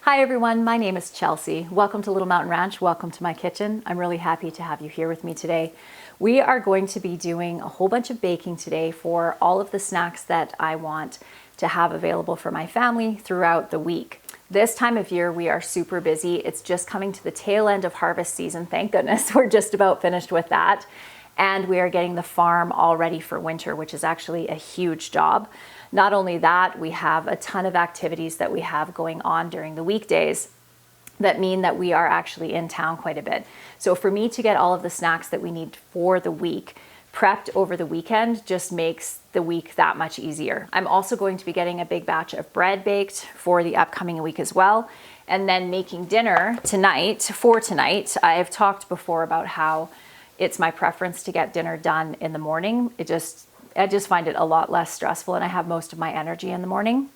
Hi everyone, my name is Chelsea. Welcome to Little Mountain Ranch. Welcome to my kitchen. I'm really happy to have you here with me today. We are going to be doing a whole bunch of baking today for all of the snacks that I want to have available for my family throughout the week. This time of year we are super busy. It's just coming to the tail end of harvest season. Thank goodness we're just about finished with that. And we are getting the farm all ready for winter, which is actually a huge job. Not only that, we have a ton of activities that we have going on during the weekdays that mean that we are actually in town quite a bit. So for me to get all of the snacks that we need for the week prepped over the weekend just makes the week that much easier. I'm also going to be getting a big batch of bread baked for the upcoming week as well. And then making dinner tonight. I have talked before about how it's my preference to get dinner done in the morning. I just find it a lot less stressful and I have most of my energy in the morning.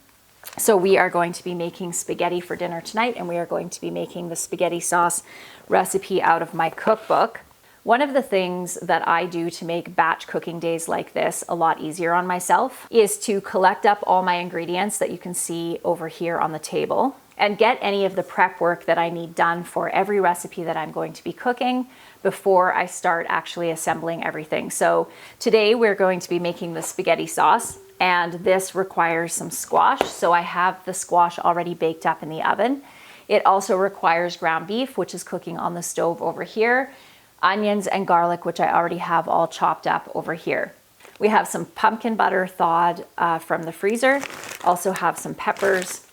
So we are going to be making spaghetti for dinner tonight, and we are going to be making the spaghetti sauce recipe out of my cookbook. One of the things that I do to make batch cooking days like this a lot easier on myself is to collect up all my ingredients that you can see over here on the table and get any of the prep work that I need done for every recipe that I'm going to be cooking before I start actually assembling everything. So today we're going to be making the spaghetti sauce, and this requires some squash. So I have the squash already baked up in the oven. It also requires ground beef, which is cooking on the stove over here, onions and garlic, which I already have all chopped up over here. We have some pumpkin butter thawed from the freezer. Also have some peppers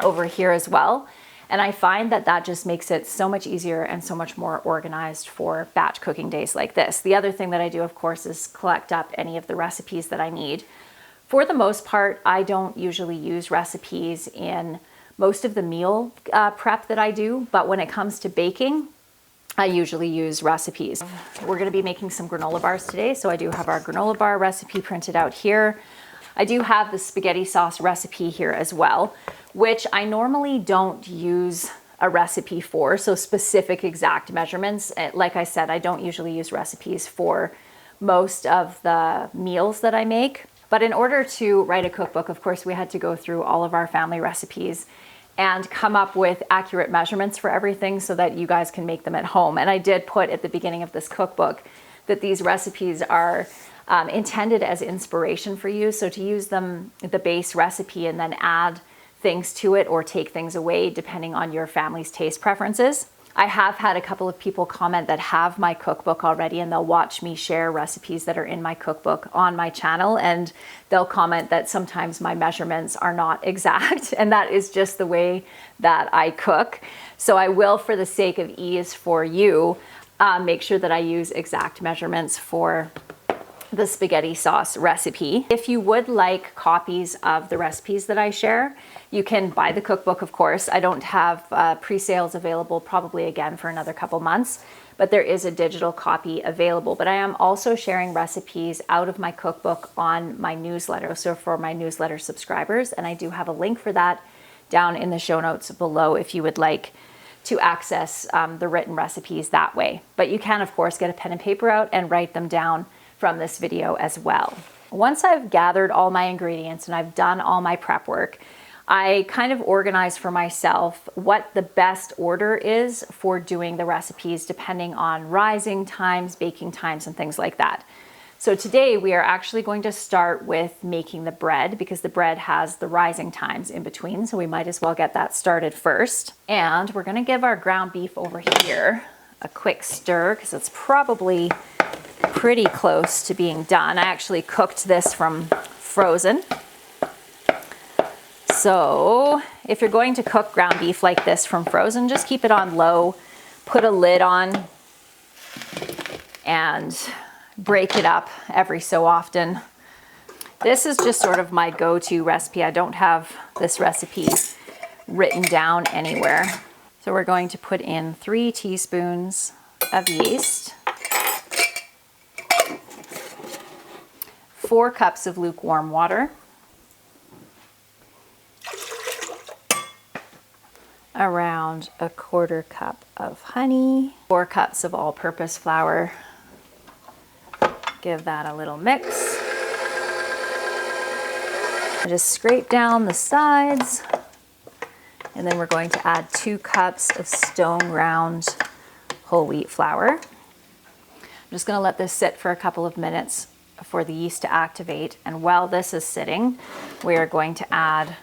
over here as well. And I find that that just makes it so much easier and so much more organized for batch cooking days like this. The other thing that I do, of course, is collect up any of the recipes that I need. For the most part, I don't usually use recipes in most of the meal prep that I do, but when it comes to baking, I usually use recipes. We're gonna be making some granola bars today, so I do have our granola bar recipe printed out here. I do have the spaghetti sauce recipe here as well, which I normally don't use a recipe for, so specific exact measurements. Like I said, I don't usually use recipes for most of the meals that I make. But in order to write a cookbook, of course, we had to go through all of our family recipes and come up with accurate measurements for everything so that you guys can make them at home. And I did put at the beginning of this cookbook that these recipes are intended as inspiration for you. So to use them, the base recipe, and then add things to it or take things away depending on your family's taste preferences. I have had a couple of people comment that have my cookbook already, and they'll watch me share recipes that are in my cookbook on my channel, and they'll comment that sometimes my measurements are not exact, and that is just the way that I cook. So I will, for the sake of ease for you, make sure that I use exact measurements for the spaghetti sauce recipe. If you would like copies of the recipes that I share, you can buy the cookbook, of course. I don't have pre-sales available probably again for another couple months, but there is a digital copy available. But I am also sharing recipes out of my cookbook on my newsletter, so for my newsletter subscribers, and I do have a link for that down in the show notes below if you would like to access the written recipes that way. But you can, of course, get a pen and paper out and write them down from this video as well. Once I've gathered all my ingredients and I've done all my prep work, I kind of organize for myself what the best order is for doing the recipes depending on rising times, baking times, and things like that. So today we are actually going to start with making the bread because the bread has the rising times in between, so we might as well get that started first. And we're gonna give our ground beef over here a quick stir because it's probably pretty close to being done. I actually cooked this from frozen. So if you're going to cook ground beef like this from frozen, just keep it on low, put a lid on, and break it up every so often. This is just sort of my go-to recipe. I don't have this recipe written down anywhere. So we're going to put in 3 teaspoons of yeast, 4 cups of lukewarm water, around 1/4 cup of honey, 4 cups of all-purpose flour. Give that a little mix. Just scrape down the sides And then we're going to add 2 cups of stone ground whole wheat flour. I'm just going to let this sit for a couple of minutes for the yeast to activate. And while this is sitting, we are going to add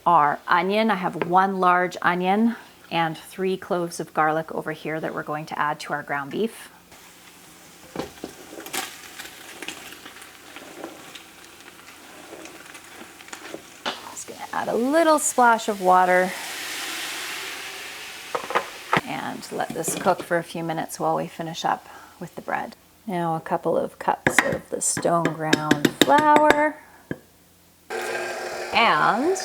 our onion. I have 1 large onion and 3 cloves of garlic over here that we're going to add to our ground beef. Just going to add a little splash of water and let this cook for a few minutes while we finish up with the bread. Now a couple of cups of the stone ground flour and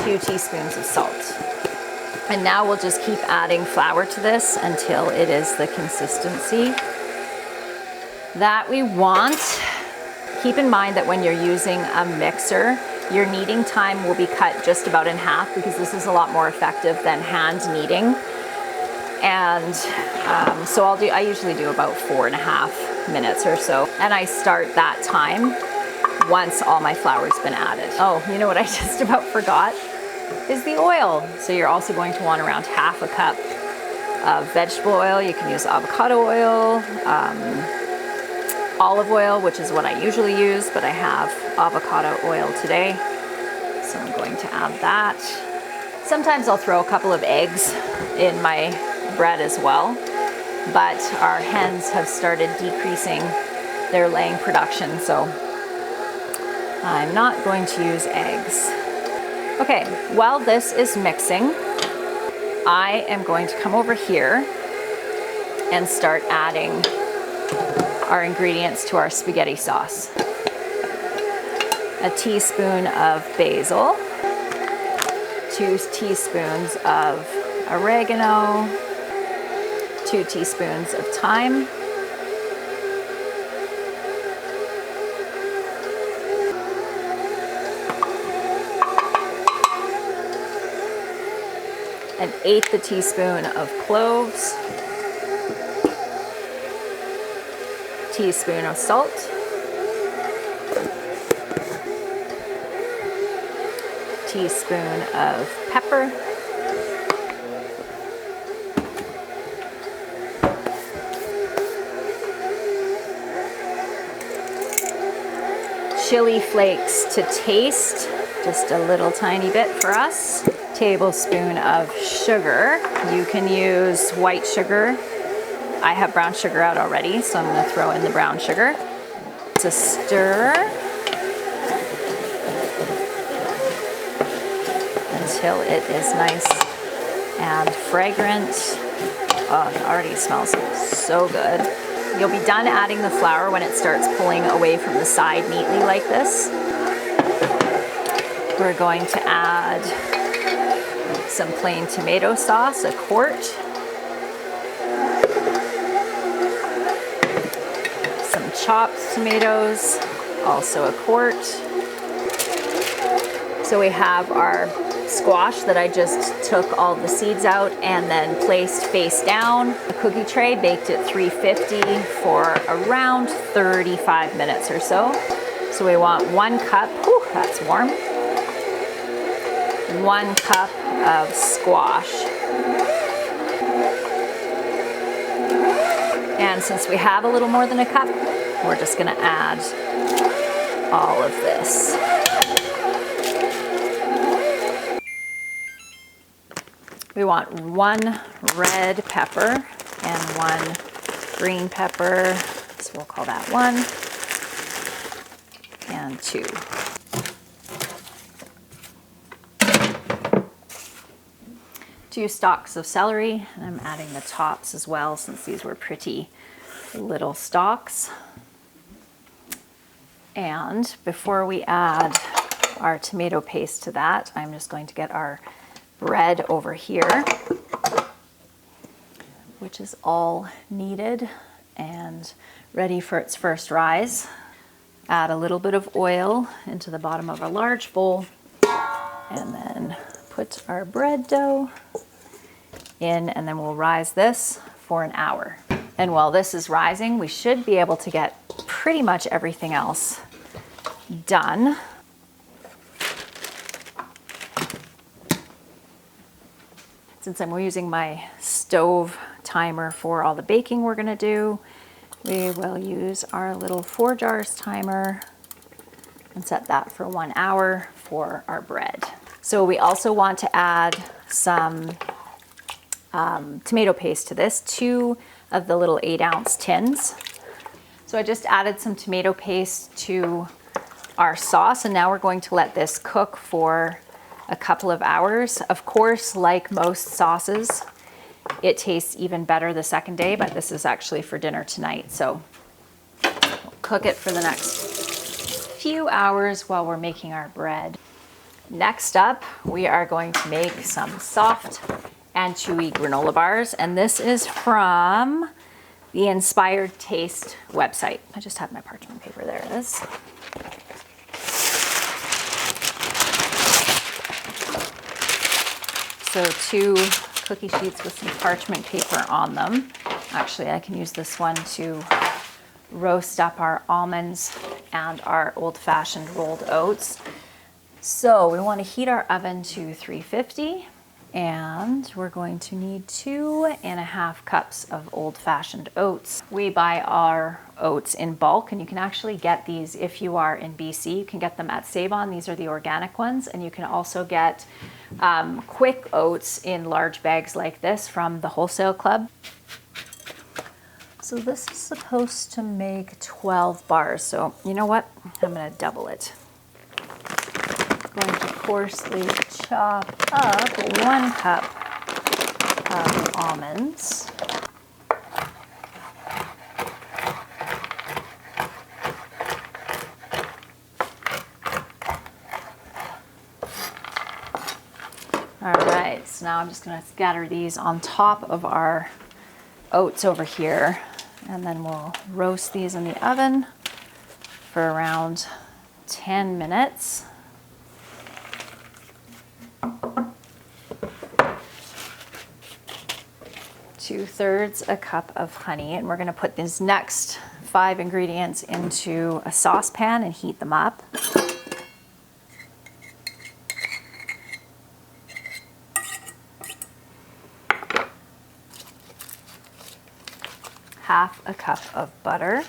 2 teaspoons of salt. And now we'll just keep adding flour to this until it is the consistency that we want. Keep in mind that when you're using a mixer, your kneading time will be cut just about in half because this is a lot more effective than hand kneading. And so I usually do about 4.5 minutes or so. And I start that time once all my flour's been added. Oh, you know what I just about forgot? Is the oil. So you're also going to want around half a cup of vegetable oil. You can use avocado oil, olive oil, which is what I usually use, but I have avocado oil today, so I'm going to add that. Sometimes I'll throw a couple of eggs in my bread as well, but our hens have started decreasing their laying production, so I'm not going to use eggs. Okay, while this is mixing, I am going to come over here and start adding our ingredients to our spaghetti sauce. A teaspoon of basil, 2 teaspoons of oregano, 2 teaspoons of thyme, an 1/8 teaspoon of cloves, teaspoon of salt, teaspoon of pepper, chili flakes to taste, just a little tiny bit for us, tablespoon of sugar. You can use white sugar. I have brown sugar out already, so I'm going to throw in the brown sugar. To stir until it is nice and fragrant. Oh, it already smells so good. You'll be done adding the flour when it starts pulling away from the side neatly like this. We're going to add some plain tomato sauce, a quart. Some chopped tomatoes, also a quart. So we have our squash that I just took all the seeds out and then placed face down. A cookie tray, baked at 350 for around 35 minutes or so. So we want 1 cup, whew, that's warm, 1 cup of squash. And since we have a little more than a cup, we're just gonna add all of this. We want 1 red pepper and 1 green pepper, so we'll call that 1, and 2. Two stalks of celery, and I'm adding the tops as well since these were pretty little stalks. And before we add our tomato paste to that, I'm just going to get our bread over here, which is all kneaded and ready for its first rise. Add a little bit of oil into the bottom of a large bowl, and then put our bread dough in, and then we'll rise this for an hour. And while this is rising, we should be able to get pretty much everything else done. Since I'm using my stove timer for all the baking we're gonna do, we will use our little 4 jars timer and set that for 1 hour for our bread. So we also want to add some tomato paste to this, 2 of the little 8-ounce tins. So I just added some tomato paste to our sauce, and now we're going to let this cook for a couple of hours. Of course, like most sauces, it tastes even better the second day, but this is actually for dinner tonight. So we'll cook it for the next few hours while we're making our bread. Next up, we are going to make some soft and chewy granola bars, and this is from the Inspired Taste website. I just have my parchment paper, there it is. So 2 cookie sheets with some parchment paper on them. Actually, I can use this one to roast up our almonds and our old-fashioned rolled oats. So we want to heat our oven to 350, and we're going to need 2.5 cups of old-fashioned oats. We buy our oats in bulk, and you can actually get these if you are in BC. You can get them at Save-On. These are the organic ones, and you can also get quick oats in large bags like this from the wholesale club. So this is supposed to make 12 bars. So you know what? I'm going to double it. I'm going to coarsely chop up 1 cup of almonds. All right, so now I'm just going to scatter these on top of our oats over here, and then we'll roast these in the oven for around 10 minutes. Two-thirds a cup of honey, and we're going to put these next 5 ingredients into a saucepan and heat them up. Half a cup of butter,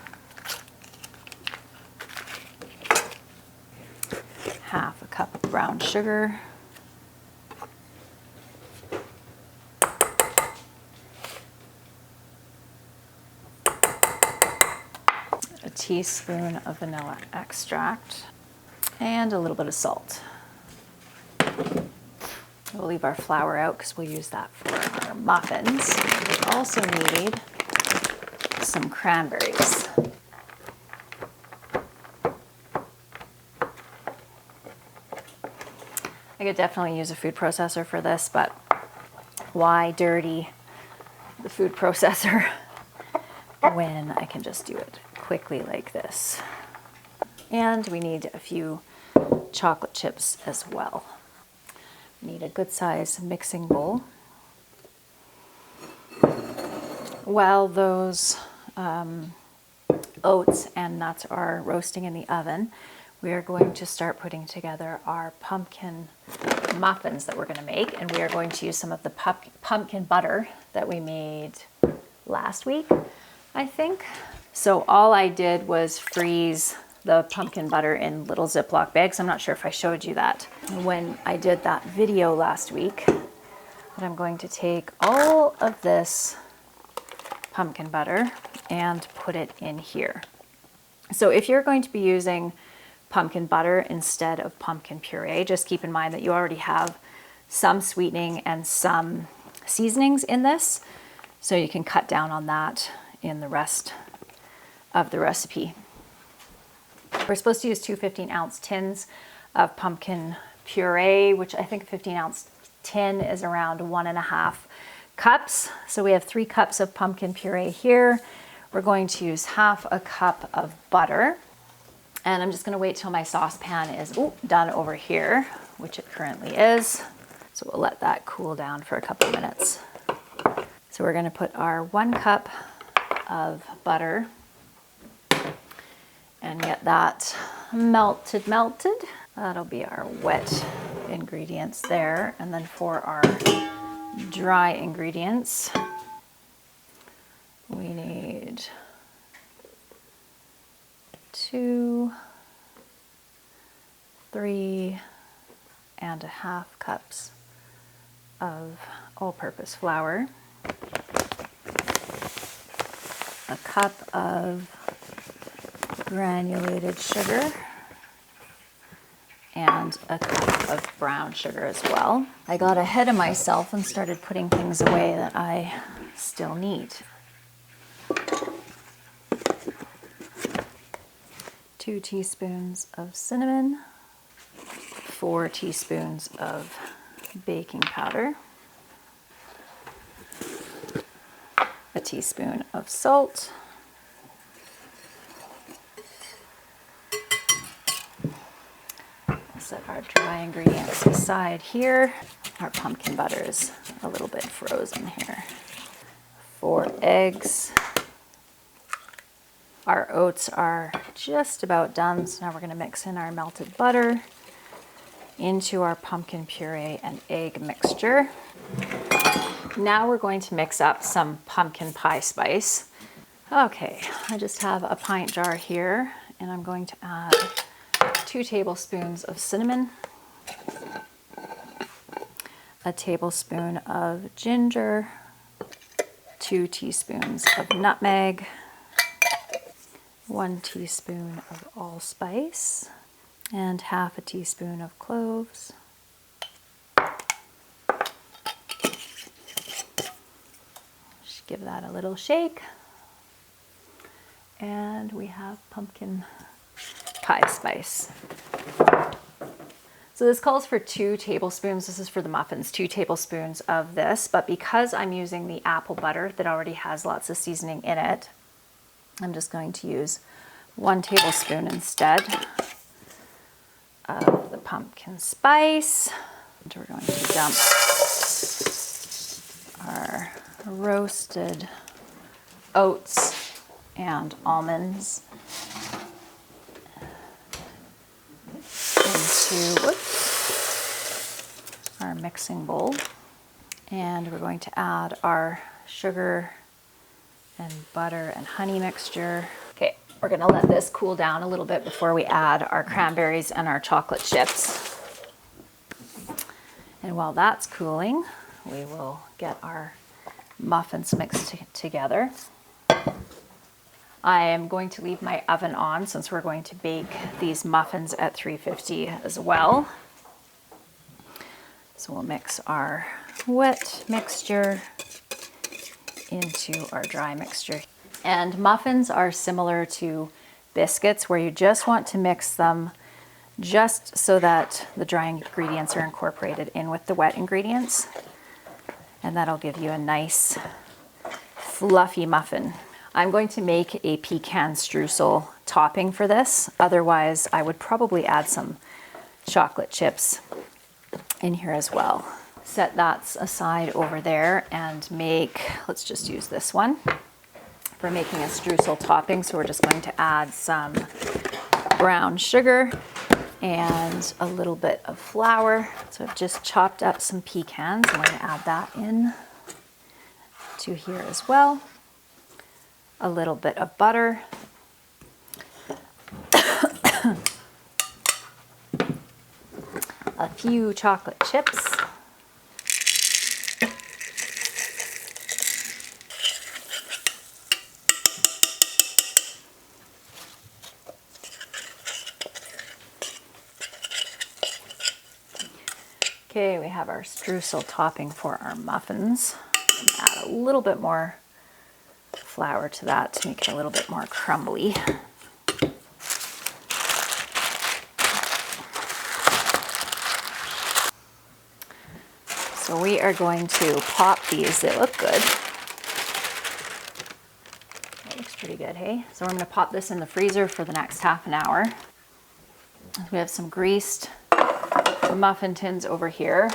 half a cup of brown sugar, a teaspoon of vanilla extract, and a little bit of salt. We'll leave our flour out because we'll use that for our muffins. We also need some cranberries. I could definitely use a food processor for this, but why dirty the food processor when I can just do it quickly like this? And we need a few chocolate chips as well. We need a good size mixing bowl. While those oats and nuts are roasting in the oven, we are going to start putting together our pumpkin muffins that we're going to make, and we are going to use some of the pumpkin butter that we made last week, I think. So all I did was freeze the pumpkin butter in little Ziploc bags. I'm not sure if I showed you that when I did that video last week, but I'm going to take all of this pumpkin butter and put it in here. So if you're going to be using pumpkin butter instead of pumpkin puree, just keep in mind that you already have some sweetening and some seasonings in this, so you can cut down on that in the rest of the recipe. We're supposed to use 2 15-ounce tins of pumpkin puree, which I think a 15-ounce tin is around 1.5 cups. So we have 3 cups of pumpkin puree here. We're going to use half a cup of butter. And I'm just going to wait till my saucepan is done over here, which it currently is. So we'll let that cool down for a couple of minutes. So we're going to put our 1 cup of butter and get that melted. That'll be our wet ingredients there. And then for our dry ingredients. We need 2, 3.5 cups of all-purpose flour, a cup of granulated sugar, and a cup of brown sugar as well. I got ahead of myself and started putting things away that I still need. 2 teaspoons of cinnamon, 4 teaspoons of baking powder, a teaspoon of salt, we'll set our dry ingredients aside here. Our pumpkin butter is a little bit frozen here. 4 eggs. Our oats are just about done, so now we're going to mix in our melted butter into our pumpkin puree and egg mixture. Now we're going to mix up some pumpkin pie spice. Okay, I just have a pint jar here, and I'm going to add 2 tablespoons of cinnamon, a tablespoon of ginger, 2 teaspoons of nutmeg, 1 teaspoon of allspice, and half a teaspoon of cloves. Just give that a little shake. And we have pumpkin pie spice. So this calls for 2 tablespoons. This is for the muffins, 2 tablespoons of this. But because I'm using the apple butter that already has lots of seasoning in it, I'm just going to use 1 tablespoon instead of the pumpkin spice. And we're going to dump our roasted oats and almonds into our mixing bowl. And we're going to add our sugar and butter and honey mixture. Okay, we're gonna let this cool down a little bit before we add our cranberries and our chocolate chips. And while that's cooling, we will get our muffins mixed together. I am going to leave my oven on since we're going to bake these muffins at 350 as well. So we'll mix our wet mixture into our dry mixture. And muffins are similar to biscuits, where you just want to mix them just so that the dry ingredients are incorporated in with the wet ingredients. And that'll give you a nice fluffy muffin. I'm going to make a pecan streusel topping for this. Otherwise, I would probably add some chocolate chips in here as well. Set that aside over there and make, let's just use this one for making a streusel topping. So we're just going to add some brown sugar and a little bit of flour. So I've just chopped up some pecans. I'm going to add that in to here as well. A little bit of butter. A few chocolate chips. Okay, we have our streusel topping for our muffins. Add a little bit more flour to that to make it a little bit more crumbly. So we are going to pop these. They look good. That looks pretty good, hey? So we're going to pop this in the freezer for the next half an hour. We have some greased muffin tins over here.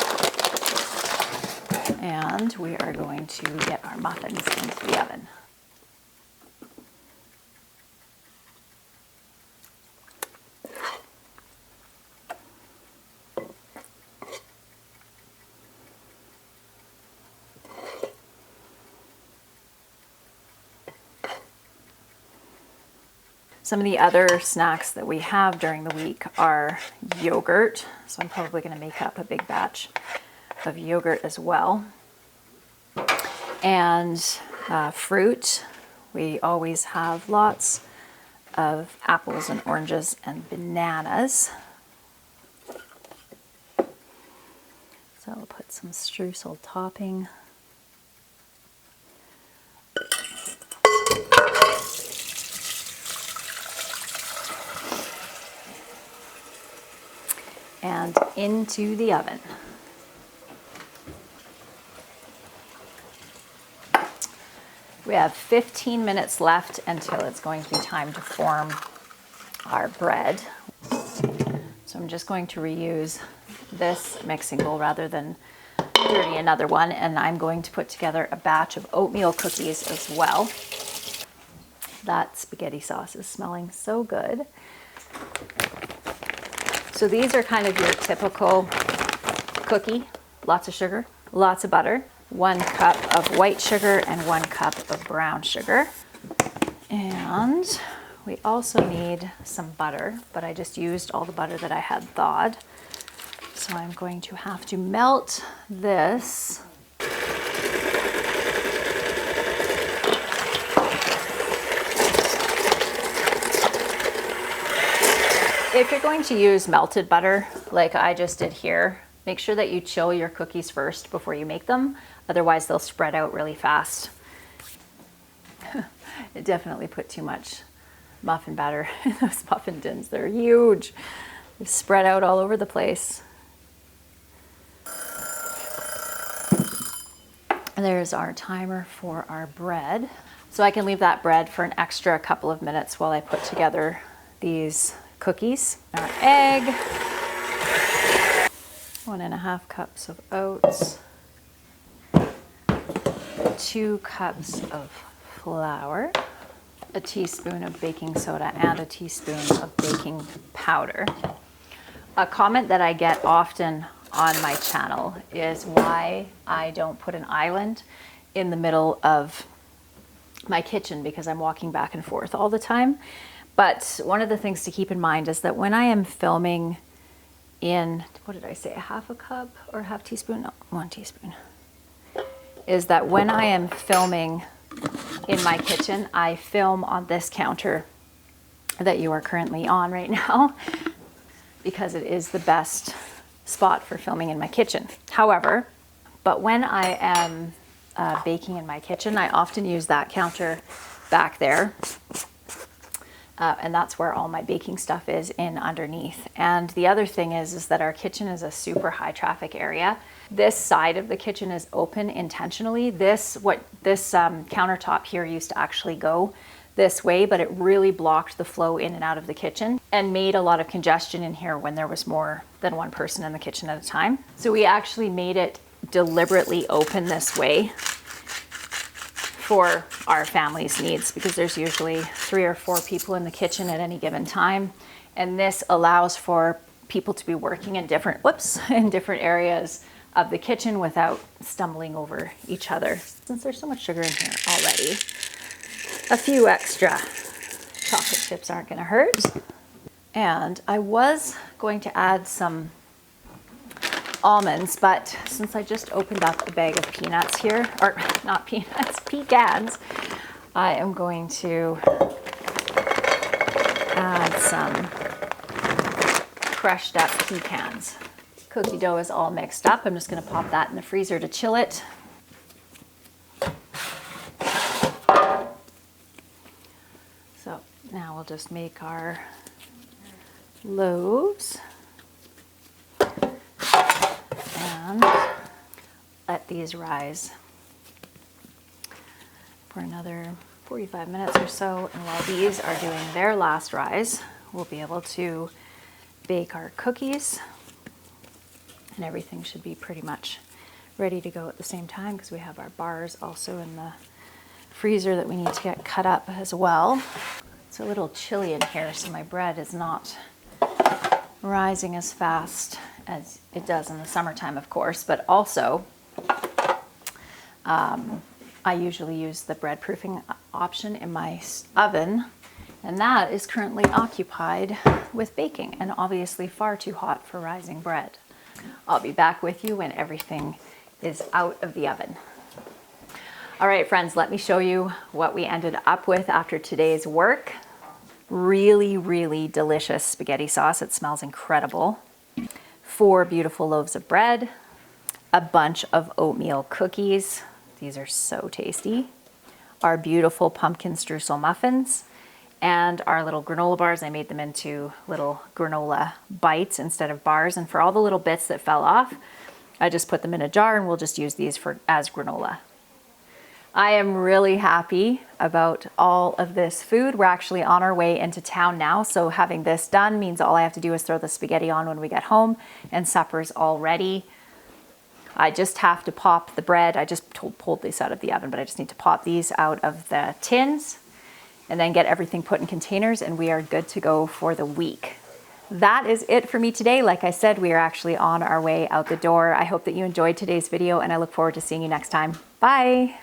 And we are going to get our muffins into the oven. Some of the other snacks that we have during the week are yogurt. So I'm probably going to make up a big batch of yogurt as well. And fruit. We always have lots of apples and oranges and bananas. So I'll put some streusel topping. And into the oven. We have 15 minutes left until it's going to be time to form our bread. So I'm just going to reuse this mixing bowl rather than dirty another one, and I'm going to put together a batch of oatmeal cookies as well. That spaghetti sauce is smelling so good. So these are kind of your typical cookie, lots of sugar, lots of butter, 1 cup of white sugar and 1 cup of brown sugar. And we also need some butter, but I just used all the butter that I had thawed. So I'm going to have to melt this. If you're going to use melted butter, like I just did here, make sure that you chill your cookies first before you make them. Otherwise, they'll spread out really fast. It definitely put too much muffin batter in those muffin tins. They're huge. They've spread out all over the place. And there's our timer for our bread. So I can leave that bread for an extra couple of minutes while I put together these cookies. Our egg, 1.5 cups of oats, 2 cups of flour, a teaspoon of baking soda, and a teaspoon of baking powder. A comment that I get often on my channel is why I don't put an island in the middle of my kitchen, because I'm walking back and forth all the time. But one of the things to keep in mind is that when I am filming in, what did I say, 1/2 cup or 1/2 teaspoon? No, 1 teaspoon. Is that when I am filming in my kitchen, I film on this counter that you are currently on right now, because it is the best spot for filming in my kitchen. However, but when I am baking in my kitchen, I often use that counter back there. And that's where all my baking stuff is, in underneath. And the other thing is that our kitchen is a super high traffic area. This side of the kitchen is open intentionally. This countertop here used to actually go this way, but it really blocked the flow in and out of the kitchen and made a lot of congestion in here when there was more than one person in the kitchen at a time. So we actually made it deliberately open this way for our family's needs, because there's usually 3 or 4 people in the kitchen at any given time. And this allows for people to be working in different areas of the kitchen without stumbling over each other. Since there's so much sugar in here already, a few extra chocolate chips aren't gonna hurt. And I was going to add some almonds, but since I just opened up a bag of peanuts here, or not peanuts, pecans, I am going to add some crushed up pecans. Cookie dough is all mixed up. I'm just going to pop that in the freezer to chill it. So now we'll just make our loaves and let these rise for another 45 minutes or so. And while these are doing their last rise, we'll be able to bake our cookies, and everything should be pretty much ready to go at the same time, because we have our bars also in the freezer that we need to get cut up as well. It's a little chilly in here, so my bread is not rising as fast as it does in the summertime, of course, but also I usually use the bread proofing option in my oven, And that is currently occupied with baking and obviously far too hot for rising bread. I'll be back with you when everything is out of the oven. All right, friends, let me show you what we ended up with after today's work. Really, really delicious spaghetti sauce. It smells incredible. 4 beautiful loaves of bread, a bunch of oatmeal cookies. These are so tasty. Our beautiful pumpkin streusel muffins, and our little granola bars. I made them into little granola bites instead of bars. And for all the little bits that fell off, I just put them in a jar and we'll just use these as granola. I am really happy about all of this food. We're actually on our way into town now, so having this done means all I have to do is throw the spaghetti on when we get home, and supper's all ready. I just have to pop the bread. I just pulled these out of the oven, but I just need to pop these out of the tins and then get everything put in containers, and we are good to go for the week. That is it for me today. Like I said, we are actually on our way out the door. I hope that you enjoyed today's video, and I look forward to seeing you next time. Bye.